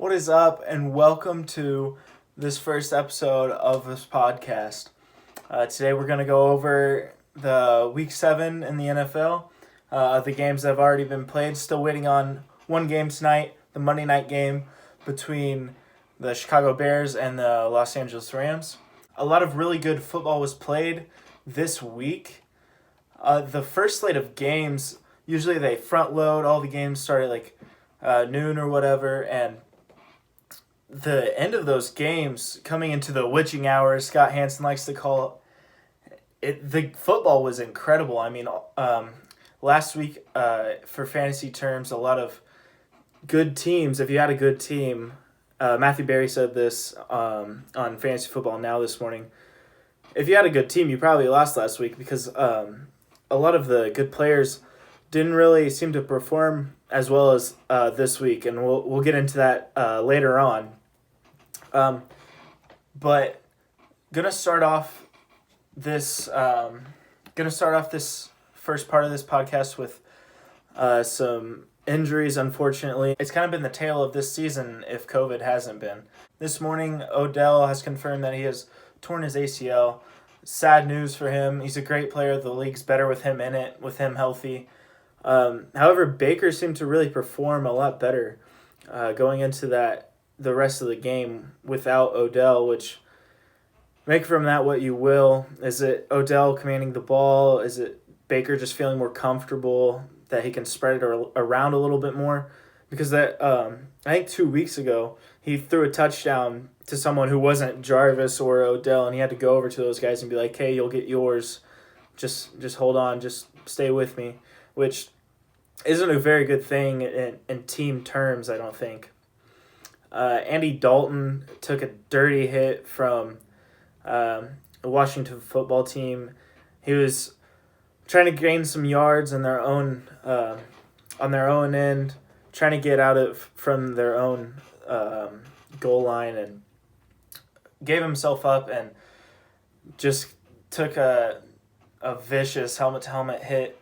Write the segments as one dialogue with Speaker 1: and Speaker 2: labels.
Speaker 1: What is up, and welcome to this first episode of this podcast. Today we're going to go over the Week 7 in the NFL, the games that have already been played. Still waiting on one game tonight, the Monday night game between the Chicago Bears and the Los Angeles Rams. A lot of really good football was played this week. The first slate of games, usually they front load. All the games started like noon or whatever, and the end of those games coming into the witching hours, Scott Hansen likes to call it. The football was incredible. I mean, last week, for fantasy terms, a lot of good teams. If you had a good team, Matthew Berry said this on Fantasy Football Now this morning. If you had a good team, you probably lost last week because a lot of the good players didn't really seem to perform as well as this week, and we'll get into that later on. But gonna start off this first part of this podcast with some injuries. Unfortunately, it's kind of been the tale of this season if COVID hasn't been. This morning, Odell has confirmed that he has torn his ACL. Sad news for him. He's a great player. The league's better with him in it, with him healthy. However, Baker seemed to really perform a lot better going into the rest of the game without Odell, which make from that what you will. Is it Odell commanding the ball? Is it Baker just feeling more comfortable that he can spread it around a little bit more? Because I think 2 weeks ago, he threw a touchdown to someone who wasn't Jarvis or Odell, and he had to go over to those guys and be like, hey, you'll get yours. Just hold on. Just stay with me, which isn't a very good thing in team terms, I don't think. Andy Dalton took a dirty hit from the Washington football team. He was trying to gain some yards on their own end, trying to get from their own goal line, and gave himself up and just took a vicious helmet-to-helmet hit.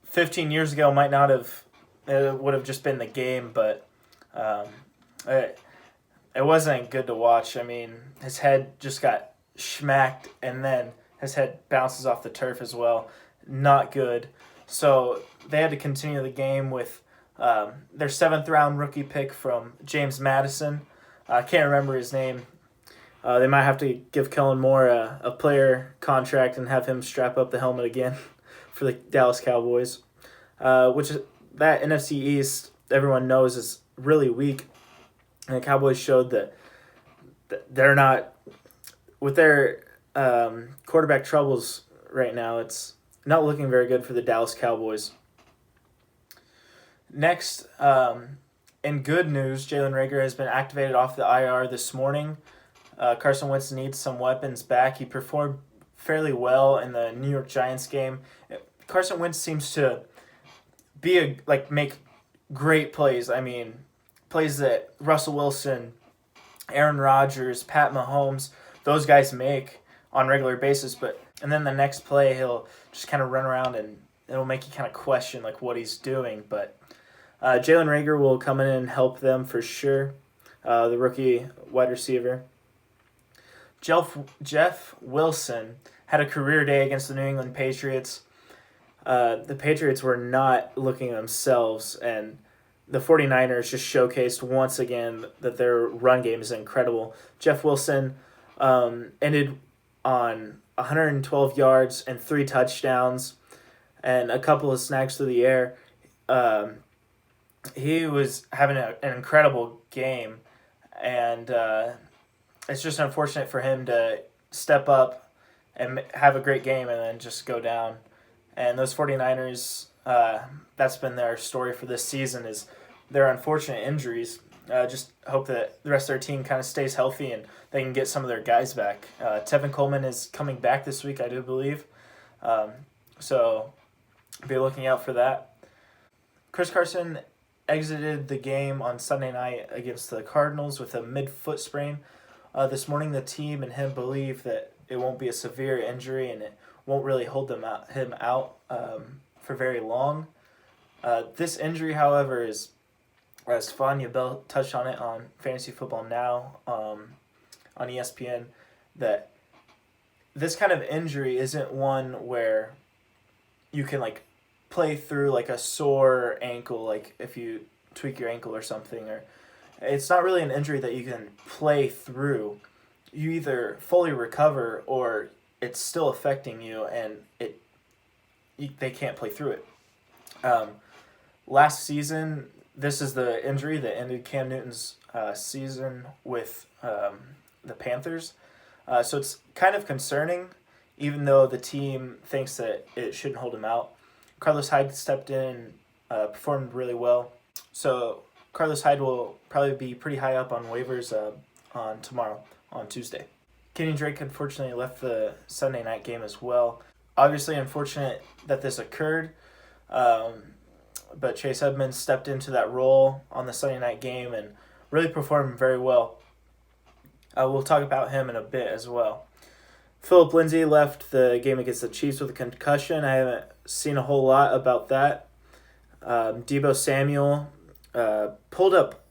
Speaker 1: 15 years ago it would have just been the game, but it wasn't good to watch. I mean, his head just got schmacked, and then his head bounces off the turf as well. Not good. So they had to continue the game with their 7th-round rookie pick from James Madison. I can't remember his name. They might have to give Kellen Moore a player contract and have him strap up the helmet again for the Dallas Cowboys, which is that NFC East everyone knows is really weak. And the Cowboys showed that they're not, with their quarterback troubles right now, it's not looking very good for the Dallas Cowboys. Next, in good news, Jalen Reagor has been activated off the IR this morning. Carson Wentz needs some weapons back. He performed fairly well in the New York Giants game. Carson Wentz seems to make great plays. I mean, plays that Russell Wilson, Aaron Rodgers, Pat Mahomes, those guys make on a regular basis. And then the next play, he'll just kind of run around and it'll make you kind of question like what he's doing. But Jalen Reagor will come in and help them for sure, the rookie wide receiver. Jeff Wilson had a career day against the New England Patriots. The Patriots were not looking at themselves, and the 49ers just showcased once again that their run game is incredible. Jeff Wilson ended on 112 yards and 3 touchdowns and a couple of snags through the air. He was having an incredible game, and it's just unfortunate for him to step up and have a great game and then just go down. And those 49ers, that's been their story for this season, is their unfortunate injuries. Just hope that the rest of their team kind of stays healthy and they can get some of their guys back. Tevin Coleman is coming back this week, I do believe. So be looking out for that. Chris Carson exited the game on Sunday night against the Cardinals with a mid-foot sprain. This morning, the team and him believe that it won't be a severe injury and it won't really hold him out for very long. This injury, however, is Stefania Bell touched on it on Fantasy Football Now on ESPN, that this kind of injury isn't one where you can like play through like a sore ankle, like if you tweak your ankle or something, or it's not really an injury that you can play through. You either fully recover or it's still affecting you and they can't play through it. Last season, this is the injury that ended Cam Newton's season with the Panthers. So it's kind of concerning, even though the team thinks that it shouldn't hold him out. Carlos Hyde stepped in and performed really well. So Carlos Hyde will probably be pretty high up on waivers on Tuesday. Kenny Drake unfortunately left the Sunday night game as well. Obviously unfortunate that this occurred, but Chase Edmonds stepped into that role on the Sunday night game and really performed very well. We'll talk about him in a bit as well. Philip Lindsay left the game against the Chiefs with a concussion. I haven't seen a whole lot about that. Deebo Samuel pulled up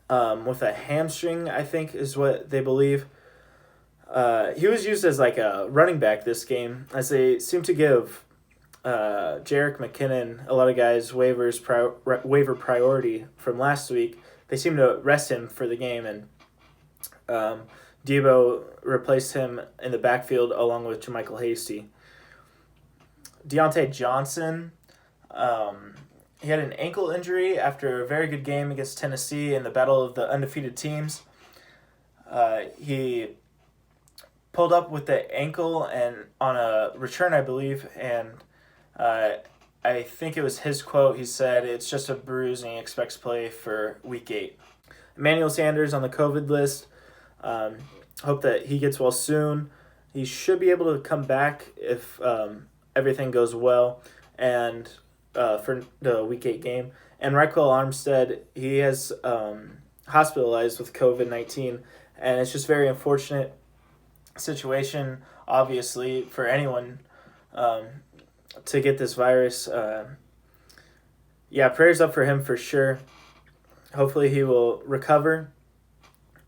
Speaker 1: with a hamstring, I think is what they believe. He was used as like a running back this game, as they seem to give Jerick McKinnon, a lot of guys, waiver priority from last week. They seem to rest him for the game, and Deebo replaced him in the backfield along with Jermichael Hasty. Deontay Johnson, he had an ankle injury after a very good game against Tennessee in the battle of the undefeated teams. He pulled up with the ankle and on a return, I believe, and I think it was his quote. He said, "It's just a bruise and he expects play for week 8. Emmanuel Sanders on the COVID list. Hope that he gets well soon. He should be able to come back if everything goes well and for the week 8 game. And Raquel Armstead, he has hospitalized with COVID-19, and it's just very unfortunate situation, obviously, for anyone to get this virus. Prayers up for him for sure. Hopefully he will recover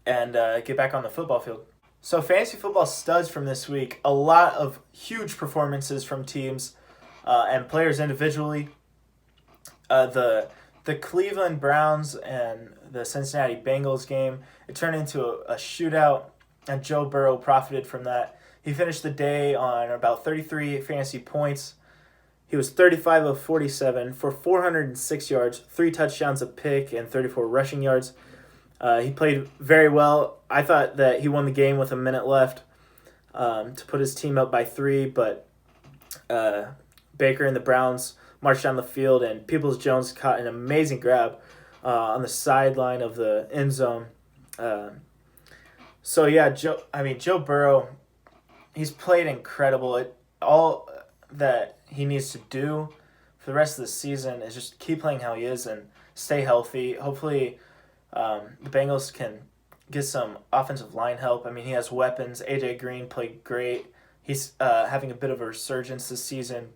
Speaker 1: and get back on the football field. So fantasy football studs from this week. A lot of huge performances from teams and players individually. The Cleveland Browns and the Cincinnati Bengals game, it turned into a shootout, and Joe Burrow profited from that. He finished the day on about 33 fantasy points. He was 35 of 47 for 406 yards, 3 touchdowns, a pick, and 34 rushing yards. He played very well. I thought that he won the game with a minute left to put his team up by 3, but Baker and the Browns marched down the field, and Peoples-Jones caught an amazing grab on the sideline of the end zone. Joe Burrow, he's played incredible. All that he needs to do for the rest of the season is just keep playing how he is and stay healthy. Hopefully, the Bengals can get some offensive line help. I mean, he has weapons. AJ Green played great. He's having a bit of a resurgence this season.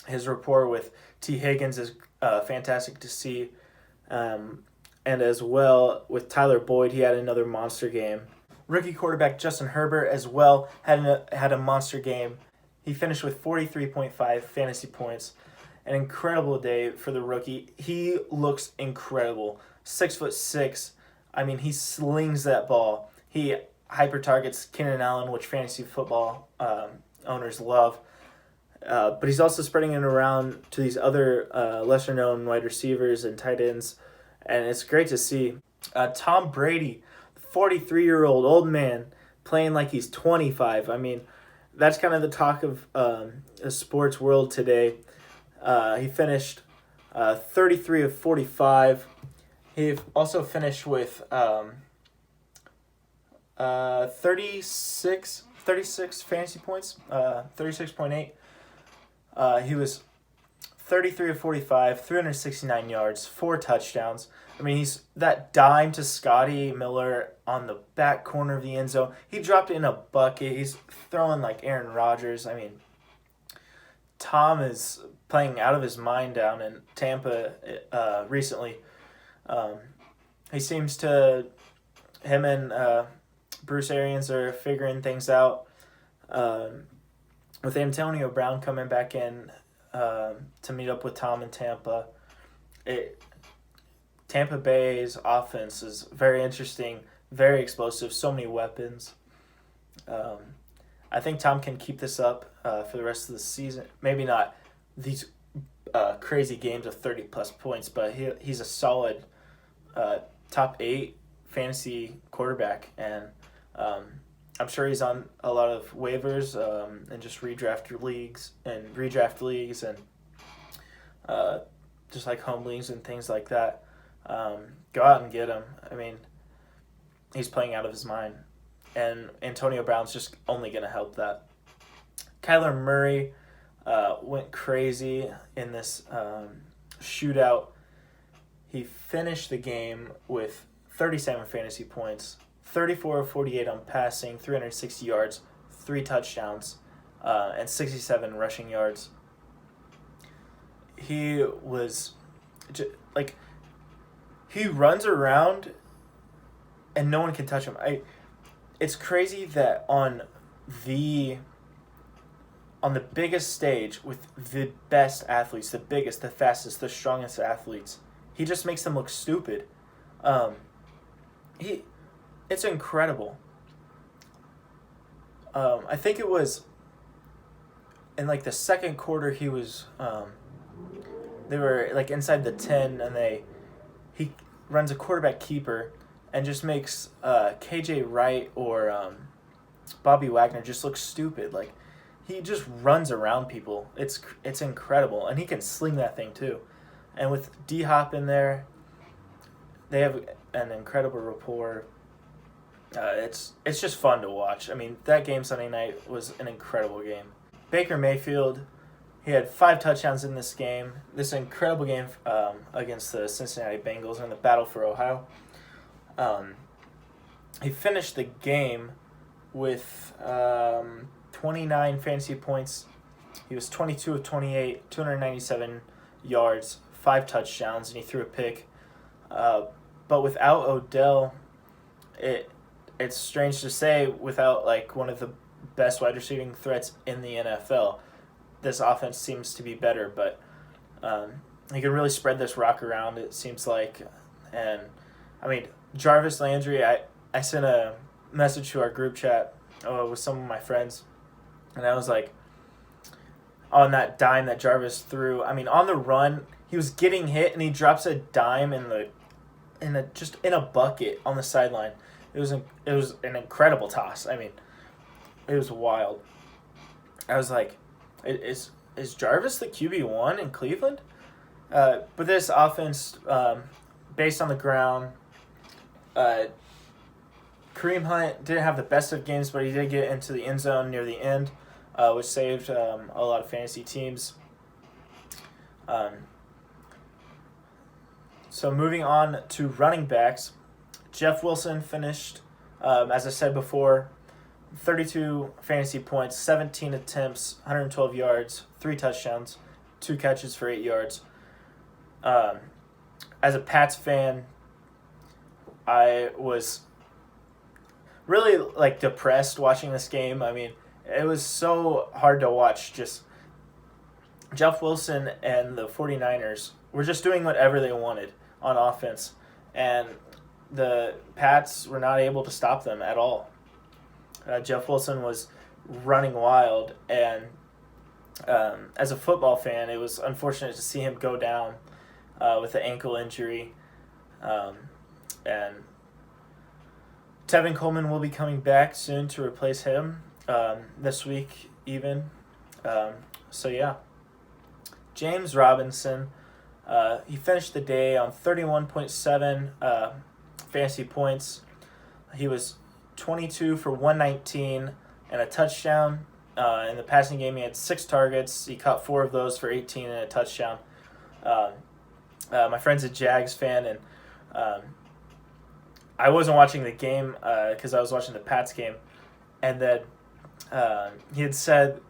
Speaker 1: His rapport with T. Higgins is fantastic to see. And as well with Tyler Boyd, he had another monster game. Rookie quarterback Justin Herbert as well had a monster game. He finished with 43.5 fantasy points. An incredible day for the rookie. He looks incredible. 6'6". I mean, he slings that ball. He hyper targets Keenan Allen, which fantasy football owners love. But he's also spreading it around to these other lesser known wide receivers and tight ends, and it's great to see. Tom Brady, 43-year-old old man, playing like he's 25. I mean, that's kind of the talk of the sports world today. He finished 33 of 45. He also finished with 36 fantasy points, 36.8. He was 33 of 45, 369 yards, 4 touchdowns. I mean, he's that dime to Scotty Miller on the back corner of the end zone. He dropped it in a bucket. He's throwing like Aaron Rodgers. I mean, Tom is playing out of his mind down in Tampa recently. Um, he seems to him and Bruce Arians are figuring things out. Um, with Antonio Brown coming back in to meet up with Tom in Tampa, it Tampa Bay's offense is very interesting, very explosive, so many weapons. Um, I think Tom can keep this up for the rest of the season. Maybe not these crazy games of 30 plus points, but he's a solid top 8 fantasy quarterback, and um, I'm sure he's on a lot of waivers and just redraft leagues and uh, just like home leagues and things like that. Go out and get him. I mean, he's playing out of his mind, and Antonio Brown's just only going to help that. Kyler Murray went crazy in this shootout. He finished the game with 37 fantasy points, 34 of 48 on passing, 360 yards, 3 touchdowns, and 67 rushing yards. He was like, he runs around and no one can touch him. It's crazy that on the biggest stage with the best athletes, the biggest, the fastest, the strongest athletes, he just makes them look stupid. It's incredible. I think it was in like the second quarter he was they were like inside the 10 and he runs a quarterback keeper and just makes KJ Wright or Bobby Wagner just look stupid. Like, he just runs around people. It's incredible, and he can sling that thing too. And with D Hop in there, they have an incredible rapport. It's just fun to watch. I mean, that game Sunday night was an incredible game. Baker Mayfield, he had 5 touchdowns in this game. This incredible game against the Cincinnati Bengals in the battle for Ohio. He finished the game with 29 fantasy points. He was 22 of 28, 297 yards, 5 touchdowns, and he threw a pick. But without Odell, it's strange to say, without like one of the best wide receiving threats in the NFL, this offense seems to be better. But he can really spread this rock around, it seems like. And I mean, Jarvis Landry, I sent a message to our group chat with some of my friends, and I was like, on that dime that Jarvis threw, I mean, on the run, he was getting hit and he drops a dime in a bucket on the sideline. It was an incredible toss. I mean, it was wild. I was like, is Jarvis the QB1 in Cleveland? But this offense, based on the ground, Kareem Hunt didn't have the best of games, but he did get into the end zone near the end, which saved a lot of fantasy teams. So moving on to running backs, Jeff Wilson finished, as I said before, 32 fantasy points, 17 attempts, 112 yards, 3 touchdowns, 2 catches for 8 yards. As a Pats fan, I was really like depressed watching this game. I mean, it was so hard to watch. Just Jeff Wilson and the 49ers were just doing whatever they wanted on offense, and the Pats were not able to stop them at all. Jeff Wilson was running wild, and as a football fan, it was unfortunate to see him go down with an ankle injury. And Tevin Coleman will be coming back soon to replace him this week even. So yeah. James Robinson, he finished the day on 31.7 fantasy points. He was 22 for 119 and a touchdown. In the passing game, he had 6 targets. He caught 4 of those for 18 and a touchdown. My friend's a Jags fan, and I wasn't watching the game because I was watching the Pats game, and then he had sent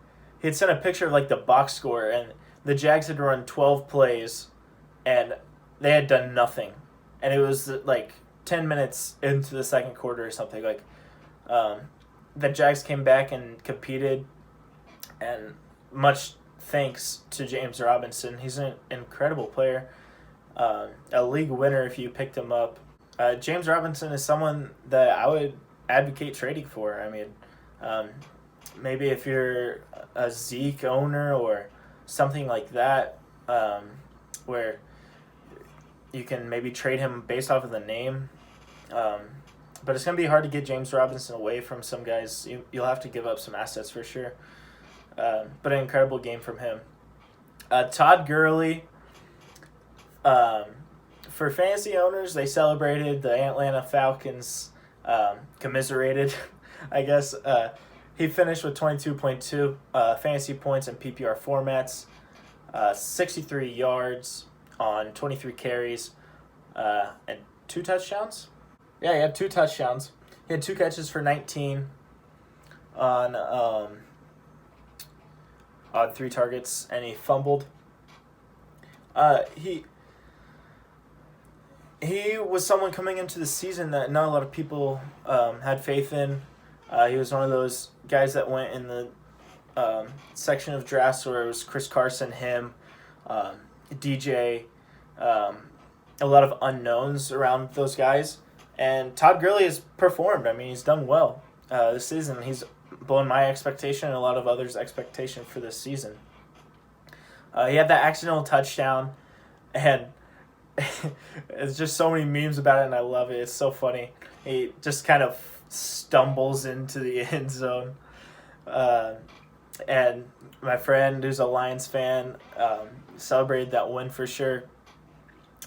Speaker 1: a picture of like the box score, and the Jags had run 12 plays, and they had done nothing, and it was like 10 minutes into the second quarter or something. Like, the Jags came back and competed, and much thanks to James Robinson. He's an incredible player, a league winner if you picked him up. James Robinson is someone that I would advocate trading for. I mean, maybe if you're a Zeke owner or something like that, where you can maybe trade him based off of the name. But it's going to be hard to get James Robinson away from some guys. You'll have to give up some assets for sure. But an incredible game from him. Todd Gurley, for fantasy owners, they celebrated. The Atlanta Falcons commiserated, I guess. He finished with 22.2 fantasy points in PPR formats, 63 yards on 23 carries, and 2 touchdowns. Yeah, he had 2 touchdowns. He had 2 catches for 19 on 3 targets, and he fumbled. He was someone coming into the season that not a lot of people had faith in. He was one of those guys that went in the section of drafts where it was Chris Carson, him, DJ, a lot of unknowns around those guys. And Todd Gurley has performed. I mean, he's done well this season. He's blown my expectation and a lot of others' expectation for this season. He had that accidental touchdown, and it's just so many memes about it, and I love it. It's so funny. He just kind of stumbles into the end zone. And my friend, who's a Lions fan, celebrated that win for sure,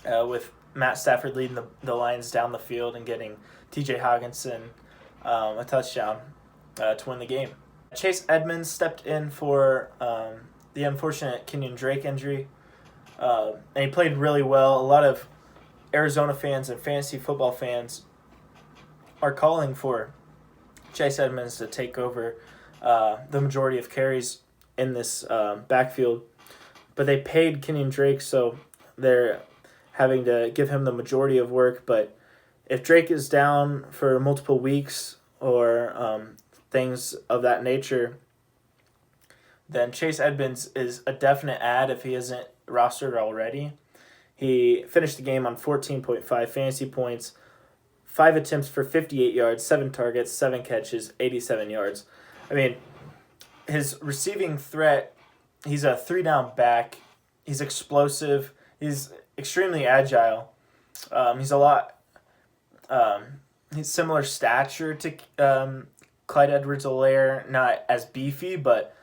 Speaker 1: with Matt Stafford leading the Lions down the field and getting TJ Hockenson a touchdown to win the game. Chase Edmonds stepped in for the unfortunate Kenyon Drake injury, and he played really well. A lot of Arizona fans and fantasy football fans are calling for Chase Edmonds to take over the majority of carries in this backfield. But they paid Kenyon Drake, so they're having to give him the majority of work. But if Drake is down for multiple weeks or things of that nature, then Chase Edmonds is a definite add if he isn't rostered already. He finished the game on 14.5 fantasy points, 5 attempts for 58 yards, 7 targets, 7 catches, 87 yards. I mean, his receiving threat, he's a 3-down back. He's explosive. He's extremely agile. He's a lot. He's similar stature to Clyde Edwards-Helaire, not as beefy, but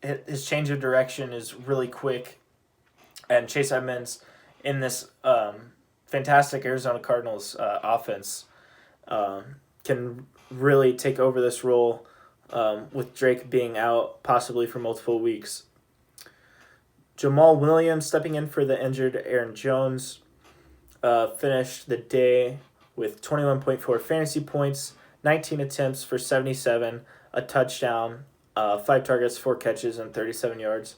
Speaker 1: his change of direction is really quick. And Chase Edmonds in this fantastic Arizona Cardinals offense can really take over this role with Drake being out possibly for multiple weeks. Jamal Williams stepping in for the injured Aaron Jones finished the day with 21.4 fantasy points, 19 attempts for 77, a touchdown, 5 targets, 4 catches, and 37 yards.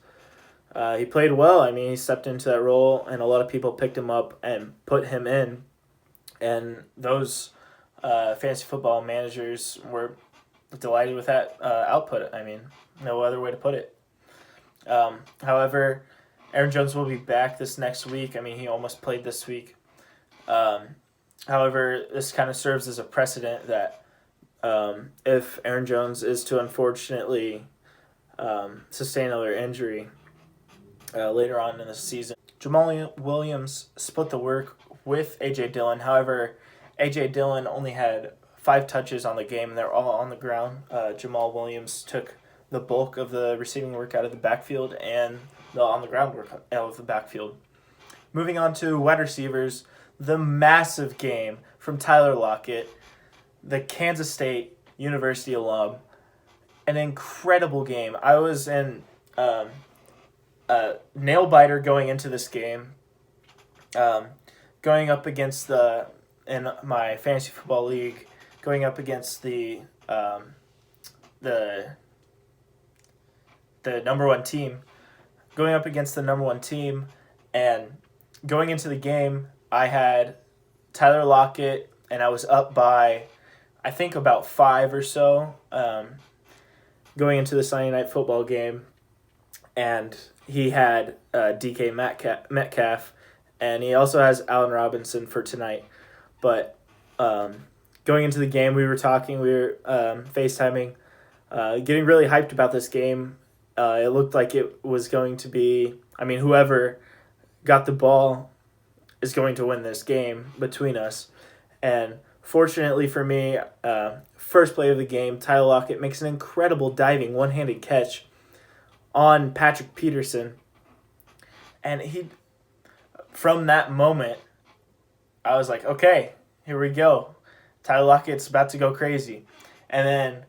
Speaker 1: He played well. I mean, he stepped into that role, and a lot of people picked him up and put him in. And those fantasy football managers were delighted with that output. I mean, no other way to put it. However, Aaron Jones will be back this next week. I mean, he almost played this week. However, this kind of serves as a precedent that if Aaron Jones is to unfortunately sustain another injury later on in the season, Jamal Williams split the work with A.J. Dillon. However, A.J. Dillon only had 5 touches on the game, and they're all on the ground. Jamal Williams took the bulk of the receiving work out of the backfield and the on-the-ground work out of the backfield. Moving on to wide receivers, the massive game from Tyler Lockett, the Kansas State University alum. An incredible game. I was in a nail-biter going into this game, going up against in my fantasy football league, going up against the number one team, and going into the game, I had Tyler Lockett, and I was up by, I think, about 5 or so going into the Sunday night football game. And he had DK Metcalf, and he also has Allen Robinson for tonight. But going into the game, we were FaceTiming, getting really hyped about this game. It looked like it was going to be, whoever got the ball is going to win this game between us. And fortunately for me, first play of the game, Tyler Lockett makes an incredible diving one-handed catch on Patrick Peterson. And from that moment, I was like, okay, here we go. Tyler Lockett's about to go crazy. And then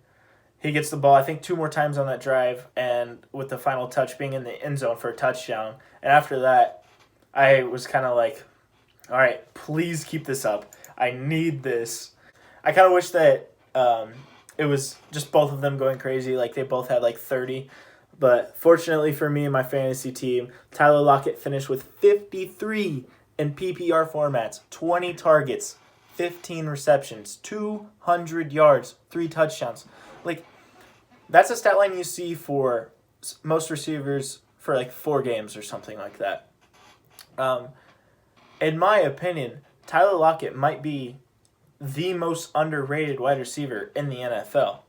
Speaker 1: he gets the ball, I think, 2 more times on that drive, and with the final touch being in the end zone for a touchdown. And after that, I was kind of like, all right, please keep this up. I need this. I kind of wish that it was just both of them going crazy, like they both had like 30. But fortunately for me and my fantasy team, Tyler Lockett finished with 53 in PPR formats, 20 targets, 15 receptions, 200 yards, 3 touchdowns. Like, that's a stat line you see for most receivers for like 4 games or something like that. In my opinion, Tyler Lockett might be the most underrated wide receiver in the NFL.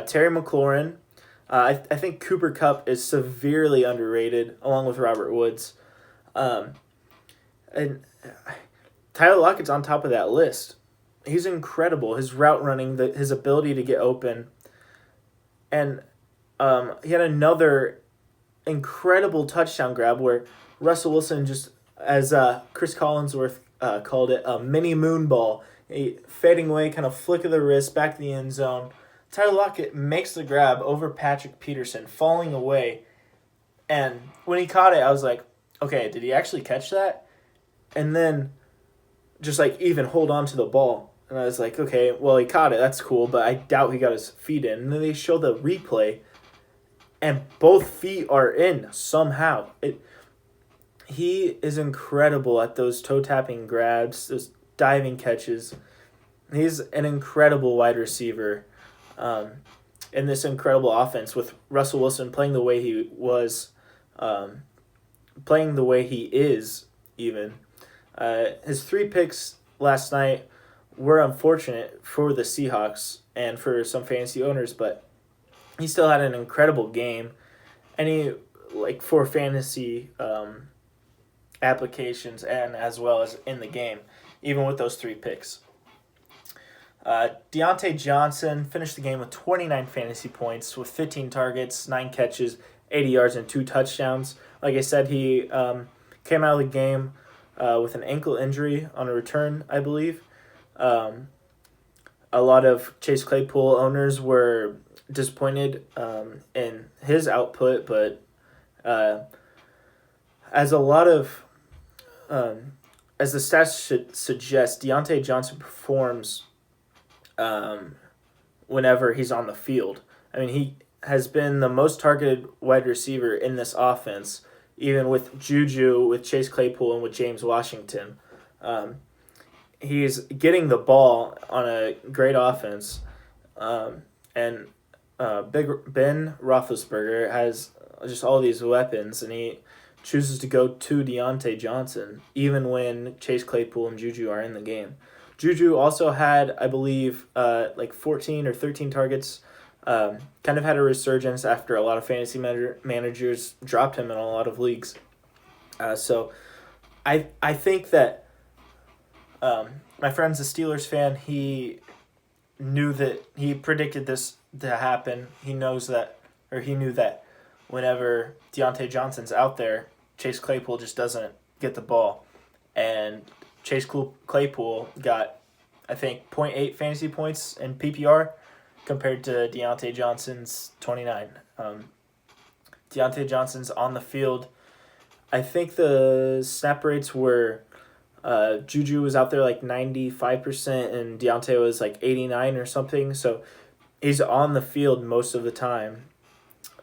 Speaker 1: Terry McLaurin, I think Cooper Kupp is severely underrated, along with Robert Woods. And Tyler Lockett's on top of that list. He's incredible. His route running, his ability to get open. And he had another incredible touchdown grab where Russell Wilson, just as Chris Collinsworth called it, a mini moon ball, a fading away, kind of flick of the wrist, back to the end zone. Tyler Lockett makes the grab over Patrick Peterson, falling away. And when he caught it, I was like, okay, did he actually catch that? And then just like even hold on to the ball. And I was like, okay, well, he caught it. That's cool, but I doubt he got his feet in. And then they show the replay, and both feet are in somehow. He is incredible at those toe-tapping grabs, those diving catches. He's an incredible wide receiver in this incredible offense with Russell Wilson playing the way he was, playing the way he is even. His 3 picks last night were unfortunate for the Seahawks and for some fantasy owners, but he still had an incredible game. And he, like, for fantasy applications and as well as in the game, even with those 3 picks. Deontay Johnson finished the game with 29 fantasy points with 15 targets, 9 catches, 80 yards, and 2 touchdowns. Like I said, he came out of the game with an ankle injury on a return, I believe. A lot of Chase Claypool owners were disappointed in his output, but as the stats should suggest, Deontay Johnson performs whenever he's on the field. He has been the most targeted wide receiver in this offense, even with Juju, with Chase Claypool, and with James Washington. He's getting the ball on a great offense, and Big Ben Roethlisberger has just all these weapons, and he chooses to go to Deontay Johnson, even when Chase Claypool and Juju are in the game. Juju also had, I believe, 14 or 13 targets. Kind of had a resurgence after a lot of fantasy managers dropped him in a lot of leagues. So I think that my friend's a Steelers fan. He knew that, he predicted this to happen. He knew that whenever Deontay Johnson's out there, Chase Claypool just doesn't get the ball. And Chase Claypool got, I think, 0.8 fantasy points in PPR compared to Deontay Johnson's 29. Deontay Johnson's on the field. I think the snap rates were, Juju was out there like 95% and Deontay was like 89 or something. So he's on the field most of the time.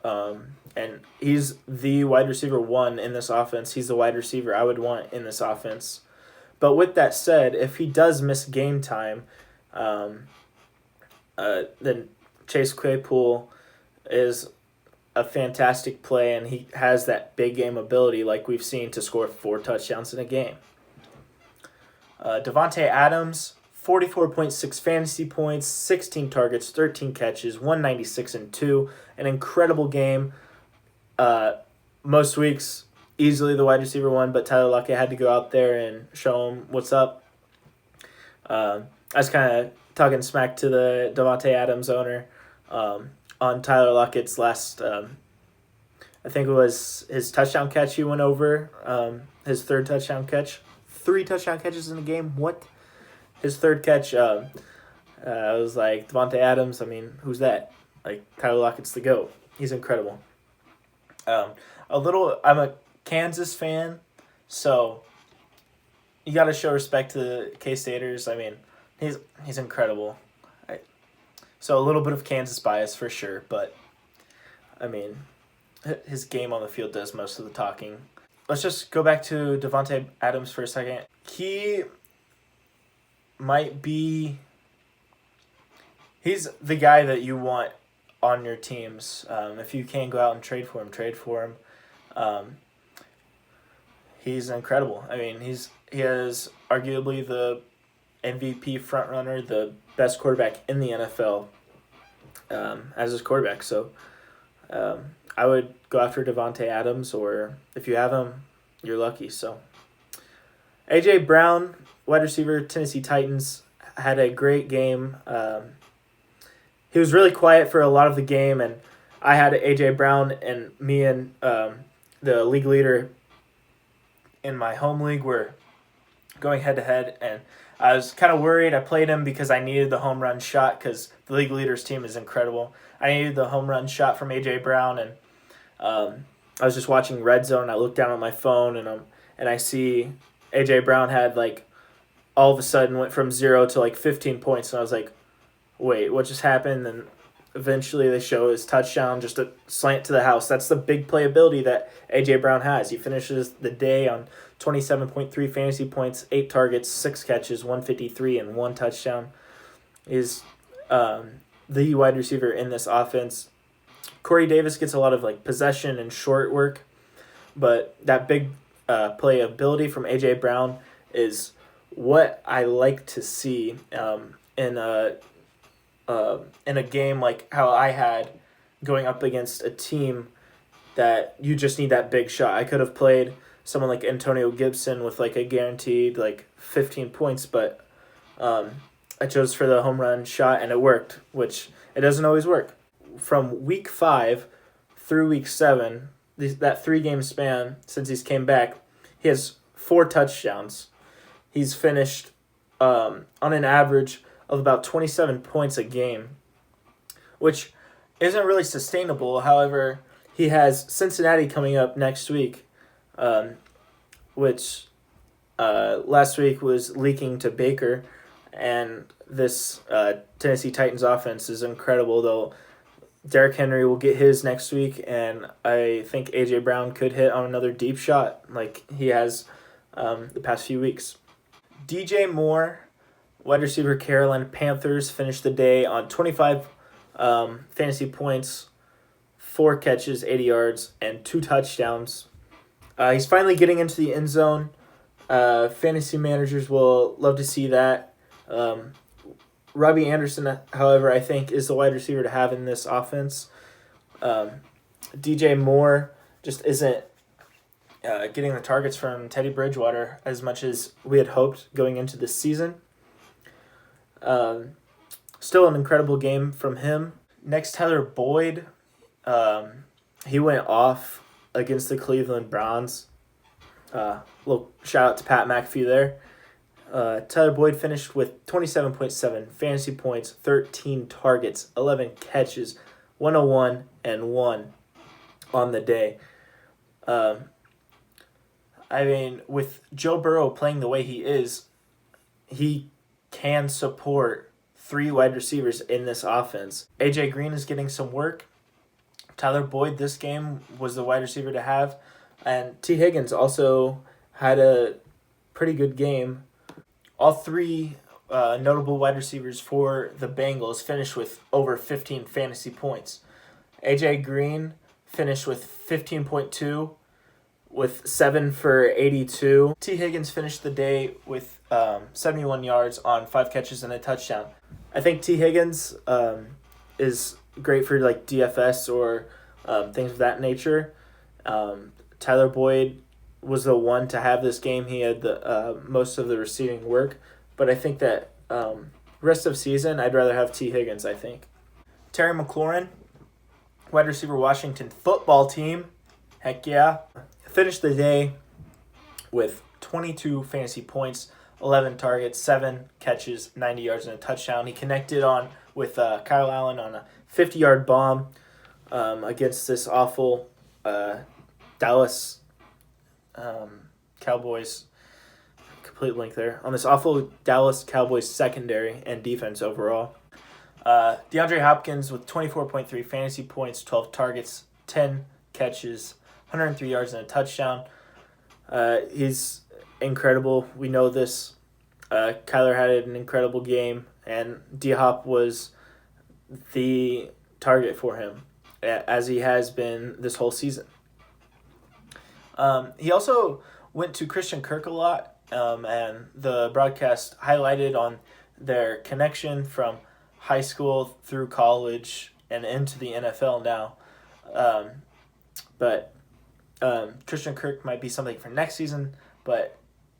Speaker 1: And he's the wide receiver 1 in this offense. He's the wide receiver I would want in this offense. But with that said, if he does miss game time, then Chase Claypool is a fantastic play, and he has that big game ability like we've seen to score 4 touchdowns in a game. Davante Adams, 44.6 fantasy points, 16 targets, 13 catches, 196 and 2. An incredible game. Most weeks, easily the wide receiver one, but Tyler Lockett had to go out there and show him what's up. I was kind of talking smack to the Davante Adams owner on Tyler Lockett's last, I think it was his touchdown catch he went over, his third touchdown catch. 3 touchdown catches in a game, what? His third catch, I was like, Davante Adams, I mean, who's that? Like, Tyler Lockett's the GOAT. He's incredible. I'm a Kansas fan, so you got to show respect to the K-Staters. I mean, he's incredible. So a little bit of Kansas bias for sure, but I mean, his game on the field does most of the talking. Let's just go back to Davante Adams for a second. He's the guy that you want on your teams. If you can go out and trade for him, trade for him. He's incredible. I mean, he has arguably the MVP frontrunner, the best quarterback in the NFL as his quarterback. So I would go after Davante Adams, or if you have him, you're lucky. So A.J. Brown, wide receiver, Tennessee Titans, had a great game. He was really quiet for a lot of the game, and I had A.J. Brown, and me and the league leader in my home league were going head-to-head, and I was kind of worried. I played him because I needed the home run shot because the league leader's team is incredible. I needed the home run shot from A.J. Brown, and I was just watching Red Zone. I looked down at my phone, and I see A.J. Brown had, like, all of a sudden went from 0 to, like, 15 points, and I was like, wait, what just happened? And eventually they show his touchdown, just a slant to the house. That's the big playability that A.J. Brown has. He finishes the day on 27.3 fantasy points, 8 targets, 6 catches, 153, and 1 touchdown. He's the wide receiver in this offense. Corey Davis gets a lot of like possession and short work, but that big playability from A.J. Brown is what I like to see in a game like how I had going up against a team that you just need that big shot. I could have played someone like Antonio Gibson with like a guaranteed like 15 points, but I chose for the home run shot and it worked, which it doesn't always work. From week 5 through week 7, that 3-game span since he's came back, he has 4 touchdowns. He's finished on an average of about 27 points a game, which isn't really sustainable. However, he has Cincinnati coming up next week, which last week was leaking to Baker, and this Tennessee Titans offense is incredible, though. Derrick Henry will get his next week, and I think A.J. Brown could hit on another deep shot like he has the past few weeks. DJ Moore, wide receiver, Carolina Panthers, finished the day on 25 fantasy points, 4 catches, 80 yards, and 2 touchdowns. He's finally getting into the end zone. Fantasy managers will love to see that. Robbie Anderson, however, I think is the wide receiver to have in this offense. DJ Moore just isn't getting the targets from Teddy Bridgewater as much as we had hoped going into this season. Still an incredible game from him. Next, Tyler Boyd. He went off against the Cleveland Browns. Little shout out to Pat McAfee there. Tyler Boyd finished with 27.7 fantasy points, 13 targets, 11 catches, 101 and 1 on the day. I mean, with Joe Burrow playing the way he is, he can support 3 wide receivers in this offense. AJ Green is getting some work. Tyler Boyd this game was the wide receiver to have. And T. Higgins also had a pretty good game. All three notable wide receivers for the Bengals finished with over 15 fantasy points. AJ Green finished with 15.2 with 7 for 82. T. Higgins finished the day with 71 yards on 5 catches and a touchdown. I think T. Higgins is great for like DFS or things of that nature. Tyler Boyd was the one to have this game. He had the most of the receiving work, but I think that rest of season I'd rather have T. Higgins. I think Terry McLaurin, wide receiver, Washington football team, heck yeah, finished the day with 22 fantasy points, 11 targets, 7 catches, 90 yards, and a touchdown. He connected on with Kyle Allen on a 50-yard bomb against this awful Dallas Cowboys. Complete link there. On this awful Dallas Cowboys secondary and defense overall. DeAndre Hopkins with 24.3 fantasy points, 12 targets, 10 catches, 103 yards, and a touchdown. He's incredible. We know this. Kyler had an incredible game, and D-Hop was the target for him, as he has been this whole season. He also went to Christian Kirk a lot, and the broadcast highlighted on their connection from high school through college and into the NFL now. But Christian Kirk might be something for next season, but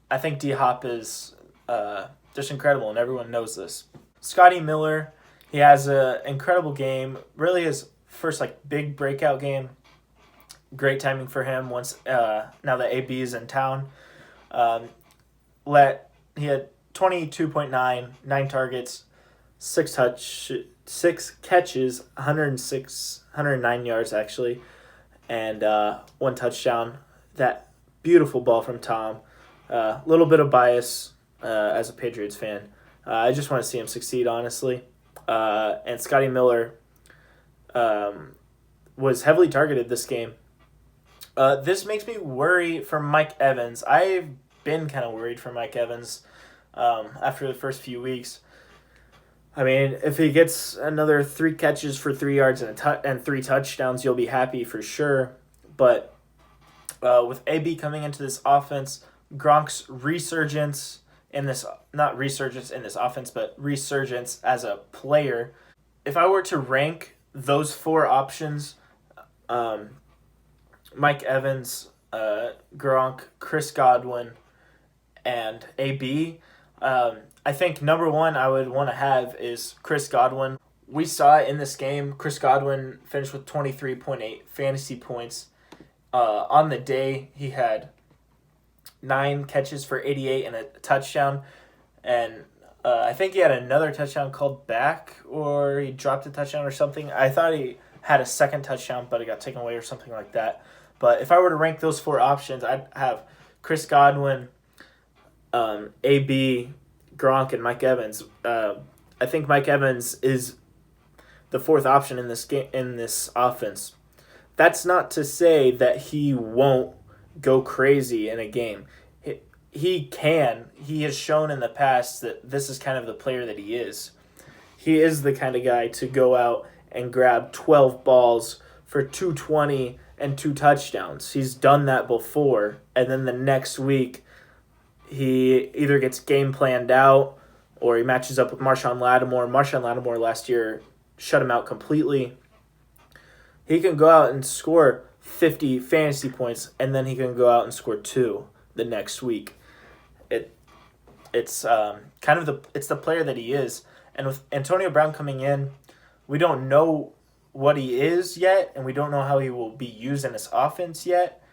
Speaker 1: I think D-Hop is just incredible, and everyone knows this. Scotty Miller, he has an incredible game, really his first big breakout game. Great timing for him once now that AB is in town. He had 22.9, 9 targets, 6 catches, 109 yards actually, and 1 touchdown. That beautiful ball from Tom. Little bit of bias as a Patriots fan. I just want to see him succeed, honestly. And Scotty Miller was heavily targeted this game. This makes me worry for Mike Evans. I've been kind of worried for Mike Evans after the first few weeks. I mean, if he gets another 3 catches for 3 yards and 3 touchdowns, you'll be happy for sure. But with AB coming into this offense, Gronk's resurgence in this, not resurgence in this offense, but resurgence as a player. If I were to rank those 4 options, Mike Evans, Gronk, Chris Godwin, and AB, I think number 1 I would want to have is Chris Godwin. We saw it in this game. Chris Godwin finished with 23.8 fantasy points. On the day, he had 9 catches for 88 and a touchdown. And I think he had another touchdown called back, or he dropped a touchdown or something. I thought he had a second touchdown, but it got taken away or something like that. But if I were to rank those 4 options, I'd have Chris Godwin, AB, Gronk, and Mike Evans. I think Mike Evans is the 4th option in this game, in this offense. That's not to say that he won't go crazy in a game. He can. He has shown in the past that this is kind of the player that he is. He is the kind of guy to go out and grab 12 balls for 220 and 2 touchdowns. He's done that before, and then the next week he either gets game planned out or he matches up with Marshawn Lattimore. Marshawn Lattimore last year shut him out completely. He can go out and score 50 fantasy points, and then he can go out and score 2 the next week. It's kind of the player that he is. And with Antonio Brown coming in, we don't know what he is yet, and we don't know how he will be used in this offense yet.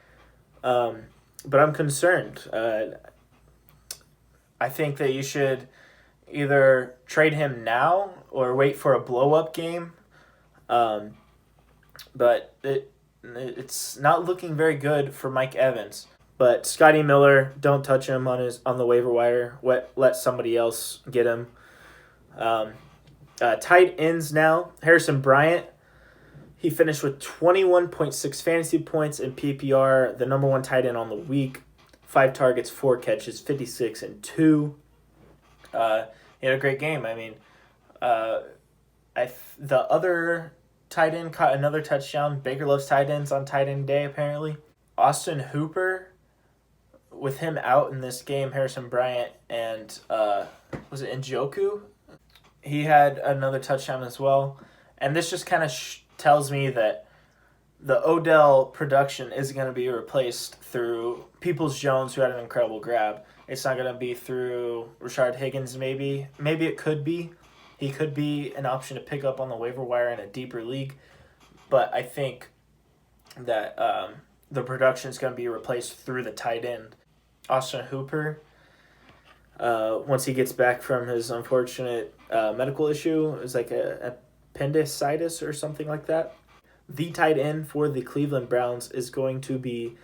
Speaker 1: But I'm concerned. I think that you should either trade him now or wait for a blow-up game. But it's not looking very good for Mike Evans. But Scotty Miller, don't touch him on the waiver wire. Let somebody else get him. Tight ends now. Harrison Bryant, he finished with 21.6 fantasy points in PPR, the number 1 tight end on the week. 5 targets, 4 catches, 56 and 2. He had a great game. I mean, uh, the other tight end caught another touchdown. Baker loves tight ends on tight end day, apparently. Austin Hooper, with him out in this game, Harrison Bryant and was it Njoku? He had another touchdown as well. And this just kind of tells me that the Odell production isn't going to be replaced through Peoples-Jones, who had an incredible grab. It's not going to be through Rashard Higgins, maybe. Maybe it could be. He could be an option to pick up on the waiver wire in a deeper league. But I think that the production is going to be replaced through the tight end. Austin Hooper, once he gets back from his unfortunate medical issue, is like a appendicitis or something like that. The tight end for the Cleveland Browns is going to be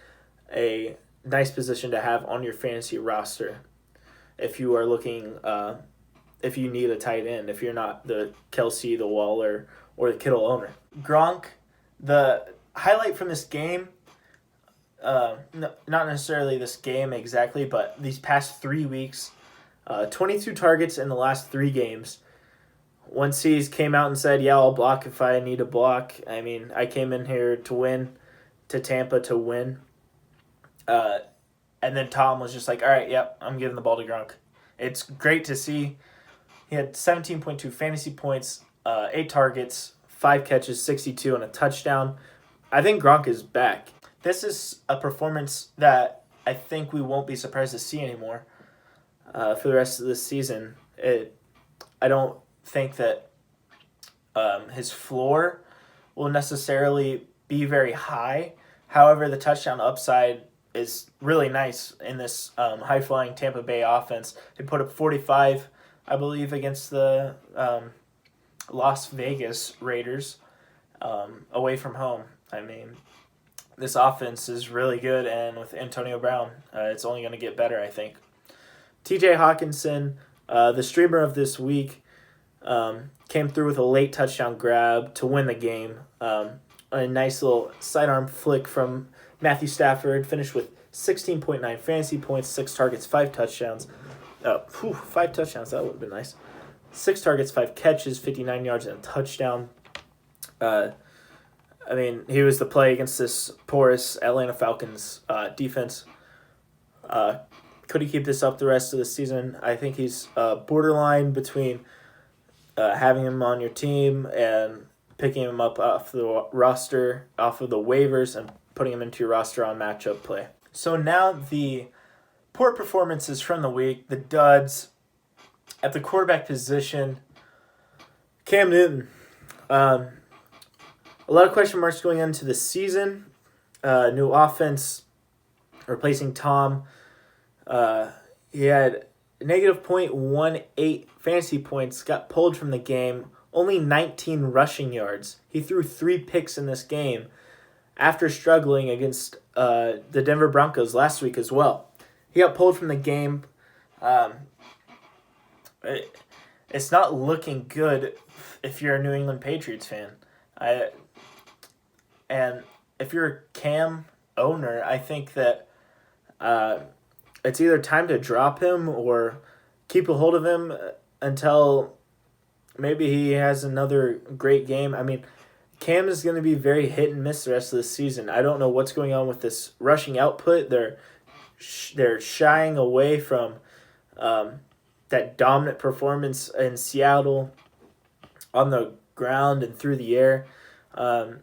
Speaker 1: a nice position to have on your fantasy roster if you are looking, if you need a tight end, if you're not the Kelsey, the Waller, or the Kittle owner. Gronk, the highlight from this game, not necessarily this game exactly, but these past 3 weeks, 22 targets in the last 3 games. Once he came out and said, yeah, I'll block if I need a block. I mean, I came in here to win, to Tampa to win. And then Tom was just like, all right, yep, I'm giving the ball to Gronk. It's great to see. He had 17.2 fantasy points, 8 targets, 5 catches, 62, and a touchdown. I think Gronk is back. This is a performance that I think we won't be surprised to see anymore for the rest of the season. I don't think that his floor will necessarily be very high. However, the touchdown upside is really nice in this high-flying Tampa Bay offense. They put up 45, I believe, against the Las Vegas Raiders away from home. I mean, this offense is really good, and with Antonio Brown, it's only going to get better, I think. TJ Hawkinson, the streamer of this week, came through with a late touchdown grab to win the game. A nice little sidearm flick from Matthew Stafford, finished with 16.9 fantasy points, 6 targets, 5 touchdowns. 5 touchdowns, that would have been nice. 6 targets, 5 catches, 59 yards, and a touchdown. I mean, he was the play against this porous Atlanta Falcons defense. Could he keep this up the rest of the season? I think he's borderline between having him on your team and picking him up off the roster, off of the waivers, and putting him into your roster on matchup play. So now the poor performances from the week, the duds. At the quarterback position, Cam Newton. A lot of question marks going into the season. New offense, replacing Tom. He had negative 0.18 fantasy points, got pulled from the game, only 19 rushing yards. He threw 3 picks in this game after struggling against the Denver Broncos last week as well. He got pulled from the game. It's not looking good if you're a New England Patriots fan. And if you're a Cam owner, I think that it's either time to drop him or keep a hold of him until maybe he has another great game. I mean, Cam is going to be very hit and miss the rest of the season. I don't know what's going on with this rushing output. They're shying away from that dominant performance in Seattle on the ground and through the air. I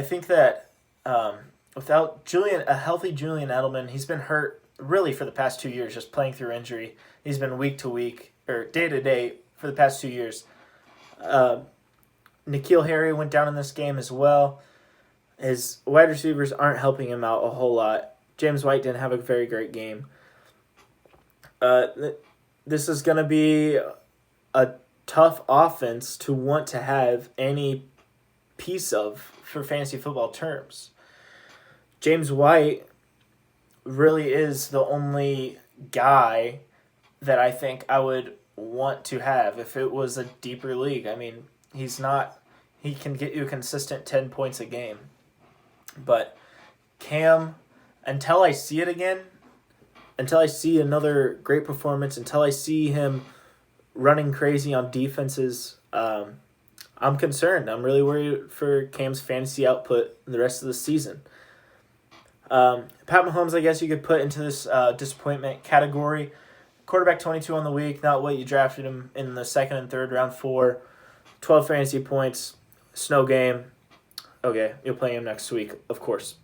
Speaker 1: think that without a healthy Julian Edelman, he's been hurt really for the past 2 years, just playing through injury. He's been week to week or day to day for the past 2 years. N'Keal Harry went down in this game as well. His wide receivers aren't helping him out a whole lot. James White didn't have a very great game. This is going to be a tough offense to want to have any piece of for fantasy football terms. James White really is the only guy that I think I would want to have if it was a deeper league. I mean, he can get you a consistent 10 points a game. But Cam, until I see it again, until I see another great performance, until I see him running crazy on defenses, I'm concerned. I'm really worried for Cam's fantasy output the rest of the season. Pat Mahomes, I guess you could put into this disappointment category. Quarterback 22 on the week, not what you drafted him in the second and third round for. 12 fantasy points, snow game. Okay, you'll play him next week, of course.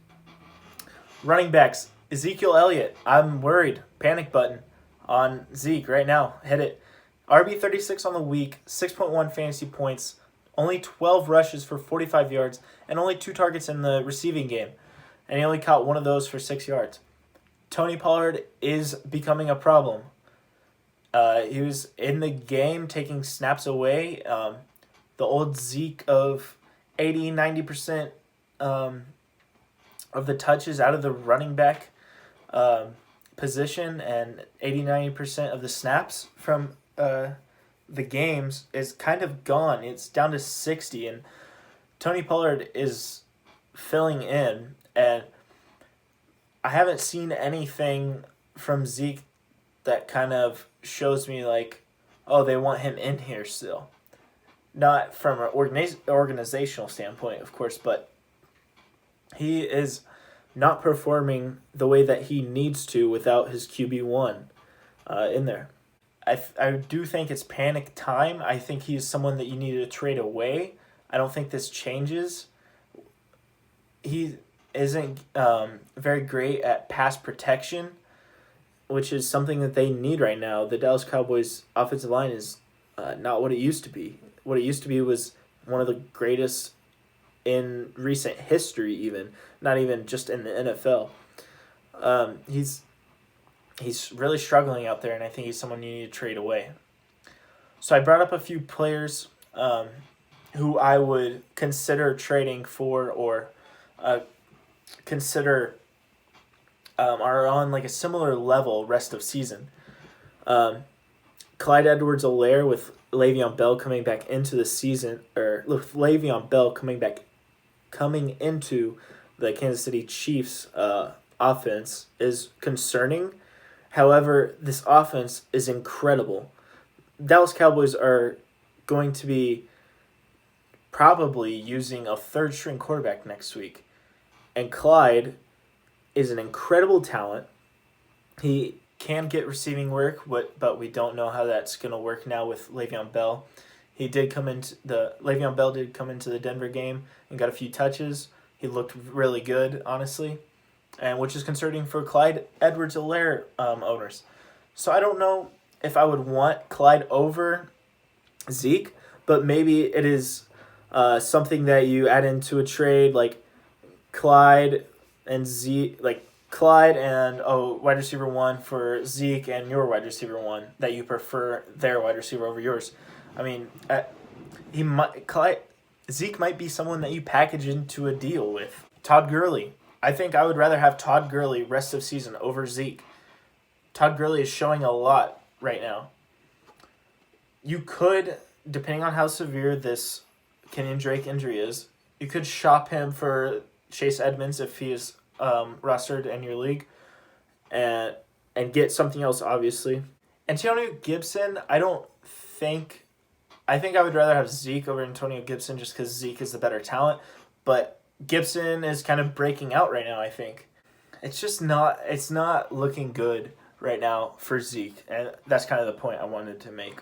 Speaker 1: Running backs, Ezekiel Elliott. I'm worried. Panic button on Zeke right now. Hit it. RB 36 on the week, 6.1 fantasy points, only 12 rushes for 45 yards, and only 2 targets in the receiving game. And he only caught one of those for 6 yards. Tony Pollard is becoming a problem. He was in the game taking snaps away. The old Zeke of 80, 90% of the touches out of the running back position and 80, 90% of the snaps from the games is kind of gone. It's down to 60, and Tony Pollard is filling in, and I haven't seen anything from Zeke that kind of shows me like, oh, they want him in here still. Not from an organizational standpoint, of course, but he is not performing the way that he needs to without his QB1 in there. I do think it's panic time. I think he's someone that you need to trade away. I don't think this changes. He isn't very great at pass protection, which is something that they need right now. The Dallas Cowboys offensive line is not what it used to be. What it used to be was one of the greatest in recent history, even not even just in the NFL. He's really struggling out there, and I think he's someone you need to trade away. So I brought up a few players who I would consider trading for, or consider are on like a similar level rest of season. Clyde Edwards-Helaire with Le'Veon Bell coming back into the season, or with Le'Veon Bell coming into the Kansas City Chiefs offense is concerning. However, this offense is incredible. Dallas Cowboys are going to be probably using a third-string quarterback next week. And Clyde is an incredible talent. He can get receiving work, but we don't know how that's going to work now with Le'Veon Bell. Le'Veon Bell did come into the Denver game and got a few touches. He looked really good, honestly, and which is concerning for Clyde Edwards-Helaire owners. So I don't know if I would want Clyde over Zeke, but maybe it is something that you add into a trade, like Clyde and Zeke, like Clyde and wide receiver 1 for Zeke and your wide receiver 1, that you prefer their wide receiver over yours. I mean, Zeke might be someone that you package into a deal with. Todd Gurley. I think I would rather have Todd Gurley rest of season over Zeke. Todd Gurley is showing a lot right now. You could, depending on how severe this Kenyon Drake injury is, you could shop him for Chase Edmonds if he is rostered in your league, and get something else, obviously. Antonio Gibson, I think I would rather have Zeke over Antonio Gibson just because Zeke is the better talent, but Gibson is kind of breaking out right now, I think. It's not looking good right now for Zeke, and that's kind of the point I wanted to make.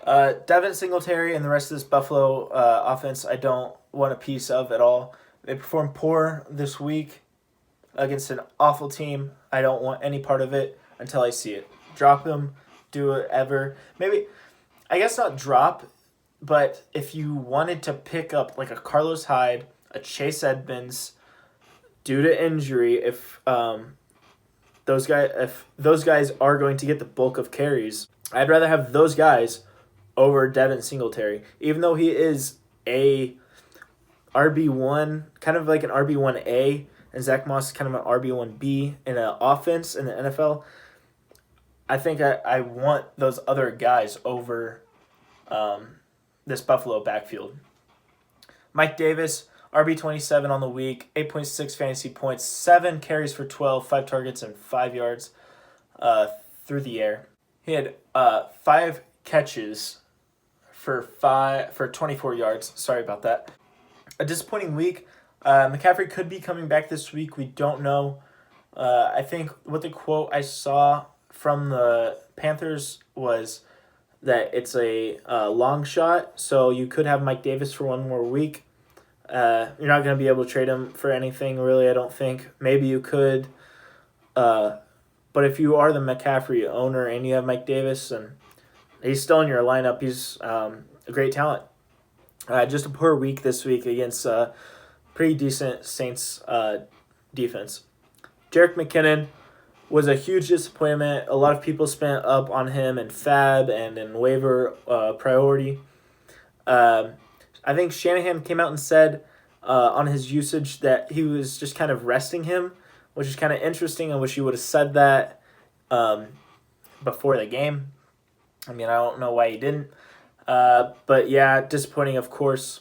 Speaker 1: Devin Singletary and the rest of this Buffalo offense, I don't want a piece of at all. They performed poor this week against an awful team. I don't want any part of it until I see it. Drop them, do whatever. Maybe, I guess not drop, but if you wanted to pick up like a Carlos Hyde, a Chase Edmonds, due to injury, if those guys are going to get the bulk of carries, I'd rather have those guys over Devin Singletary, even though he is a RB1, kind of like an RB1A, and Zach Moss is kind of an RB1B in an offense in the NFL. I think I want those other guys over this Buffalo backfield. Mike Davis, RB27 on the week, 8.6 fantasy points, 7 carries for 12, 5 targets, and 5 yards through the air. He had 5 catches for 24 yards. Sorry about that. A disappointing week. McCaffrey could be coming back this week. We don't know. I think what the quote I saw from the Panthers was that it's a long shot, so you could have Mike Davis for one more week. You're not going to be able to trade him for anything, really, I don't think. Maybe you could. But if you are the McCaffrey owner and you have Mike Davis, and he's still in your lineup, he's a great talent. Just a poor week this week against pretty decent Saints defense. Jerick McKinnon was a huge disappointment. A lot of people spent up on him in Fab and in waiver priority. I think Shanahan came out and said on his usage that he was just kind of resting him, which is kind of interesting. I wish he would have said that before the game. I mean, I don't know why he didn't. But yeah, disappointing, of course.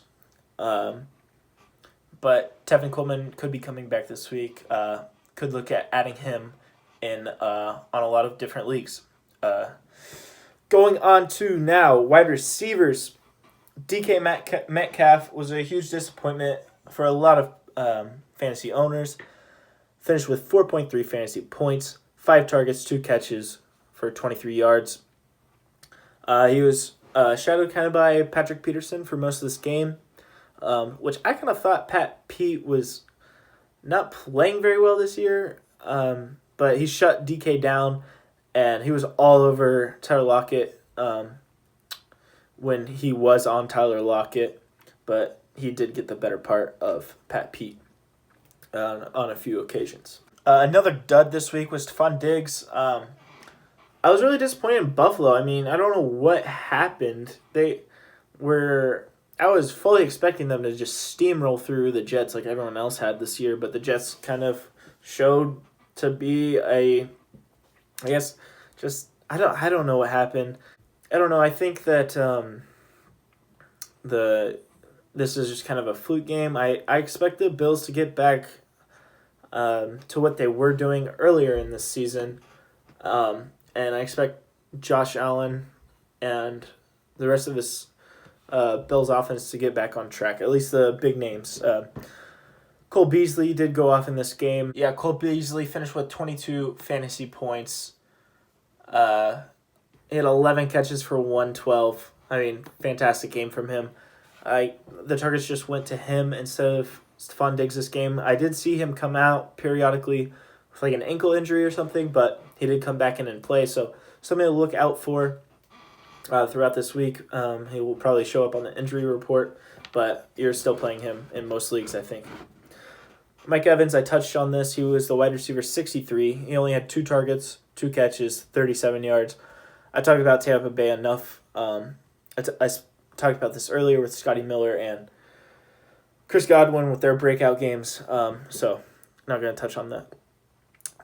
Speaker 1: But Tevin Coleman could be coming back this week. Could look at adding him in on a lot of different leagues. Going on to now, wide receivers. DK Metcalf was a huge disappointment for a lot of fantasy owners. Finished with 4.3 fantasy points, 5 targets, 2 catches for 23 yards. He was shadowed kind of by Patrick Peterson for most of this game, which I kind of thought Pat Pete was not playing very well this year, but he shut DK down, and he was all over Tyler Lockett when he was on Tyler Lockett, but he did get the better part of Pat Pete on a few occasions. Another dud this week was Stephon Diggs. I was really disappointed in Buffalo. I mean, I don't know what happened. I was fully expecting them to just steamroll through the Jets like everyone else had this year, but the Jets kind of showed to be I don't know what happened. I don't know. I think that this is just kind of a fluke game. I expect the Bills to get back to what they were doing earlier in this season, and I expect Josh Allen and the rest of this Bills offense to get back on track. At least the big names. Cole Beasley did go off in this game. Yeah, Cole Beasley finished with 22 fantasy points. He had 11 catches for 112. I mean, fantastic game from him. The targets just went to him instead of Stephon Diggs this game. I did see him come out periodically with like an ankle injury or something, but he did come back in and play. So something to look out for throughout this week. He will probably show up on the injury report, but you're still playing him in most leagues, I think. Mike Evans, I touched on this. He was the wide receiver 63. He only had 2 targets, 2 catches, 37 yards. I talked about Tampa Bay enough. I talked about this earlier with Scotty Miller and Chris Godwin with their breakout games. So not going to touch on that.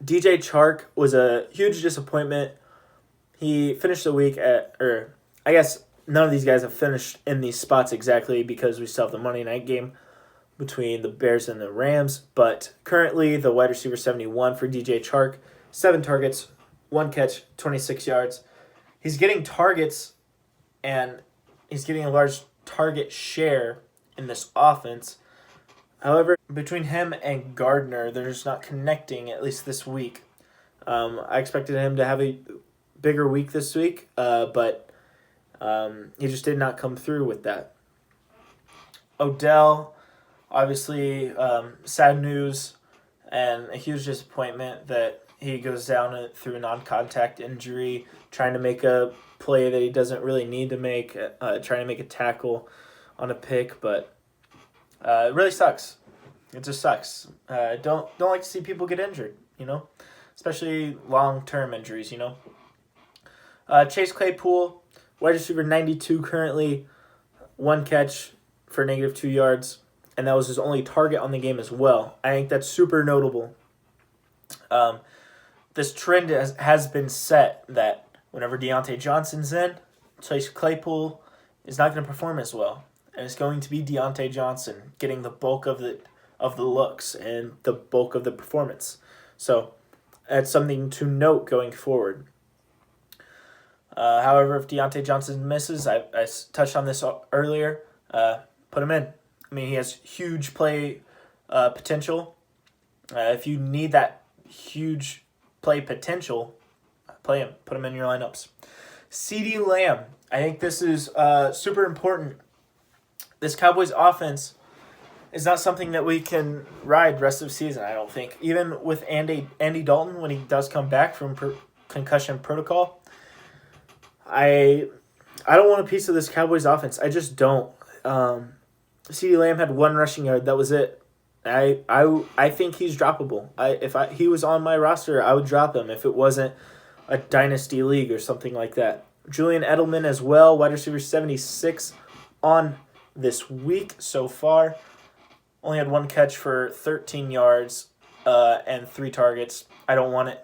Speaker 1: DJ Chark was a huge disappointment. He finished the week I guess none of these guys have finished in these spots exactly because we still have the Monday night game between the Bears and the Rams. But currently, the wide receiver 71 for DJ Chark, 7 targets, 1 catch, 26 yards. He's getting targets, and he's getting a large target share in this offense. However, between him and Gardner, they're just not connecting, at least this week. I expected him to have a bigger week this week, but he just did not come through with that. Odell, obviously, sad news and a huge disappointment that he goes down through a non-contact injury, trying to make a play that he doesn't really need to make, trying to make a tackle on a pick, but it really sucks. It just sucks. Don't like to see people get injured, especially long-term injuries, Chase Claypool, wide receiver 92 currently, 1 catch for -2 yards, and that was his only target on the game as well. I think that's super notable. This trend has been set that whenever Deontay Johnson's in, Chase Claypool is not going to perform as well. and it's going to be Deontay Johnson getting the bulk of the looks and the bulk of the performance. So that's something to note going forward. However, if Deontay Johnson misses, I touched on this earlier, put him in. I mean, he has huge play potential. If you need that huge play potential, play him. Put him in your lineups. CeeDee Lamb. I think this is super important. This Cowboys offense is not something that we can ride rest of the season, I don't think. Even with Andy Dalton, when he does come back from concussion protocol, I don't want a piece of this Cowboys offense. I just don't. CeeDee Lamb had 1 rushing yard. That was it. I think he's droppable. If he was on my roster, I would drop him if it wasn't a dynasty league or something like that. Julian Edelman as well, wide receiver 76 on this week so far. Only had 1 catch for 13 yards and 3 targets. I don't want it.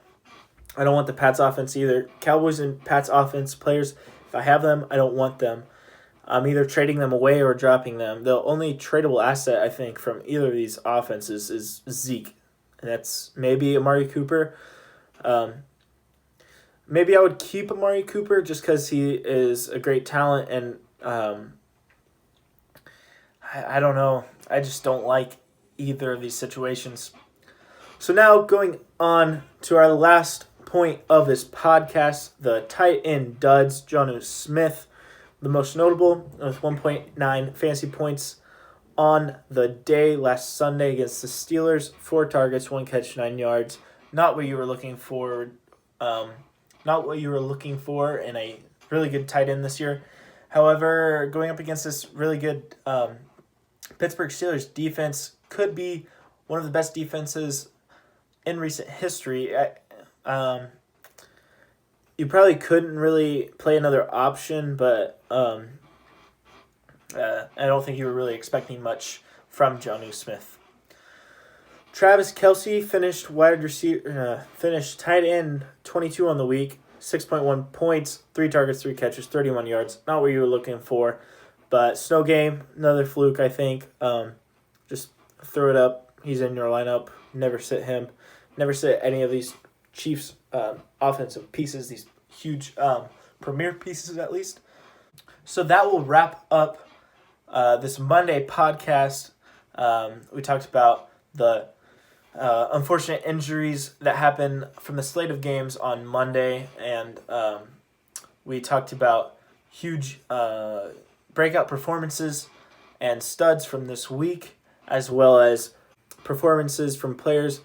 Speaker 1: I don't want the Pats offense either. Cowboys and Pats offense players, if I have them, I don't want them. I'm either trading them away or dropping them. The only tradable asset, I think, from either of these offenses is Zeke. And that's maybe Amari Cooper. Maybe I would keep Amari Cooper just because he is a great talent. And I don't know. I just don't like either of these situations. So now going on to our last point of this podcast, the tight end duds. Jonnu Smith, the most notable, with 1.9 fantasy points on the day last Sunday against the Steelers. 4 targets, 1 catch, 9 yards. Not what you were looking for. Not what you were looking for in a really good tight end this year. However, going up against this really good Pittsburgh Steelers defense could be one of the best defenses in recent history. You probably couldn't really play another option, but I don't think you were really expecting much from Jonnu Smith. Travis Kelce finished tight end 22 on the week, 6.1 points, 3 targets, 3 catches, 31 yards. Not what you were looking for, but snow game, another fluke, I think. Just throw it up. He's in your lineup. Never sit him. Never sit any of these Chiefs offensive pieces, these huge premier pieces at least. So that will wrap up this Monday podcast. We talked about the unfortunate injuries that happened from the slate of games on Monday, and we talked about huge breakout performances and studs from this week, as well as performances from players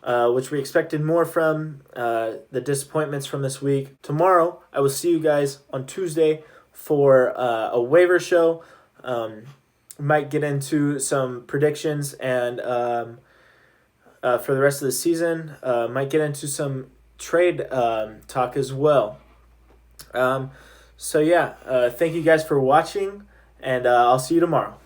Speaker 1: which we expected more from, the disappointments from this week. Tomorrow, I will see you guys on Tuesday for a waiver show. Might get into some predictions and for the rest of the season. Might get into some trade talk as well. So yeah, thank you guys for watching, and I'll see you tomorrow.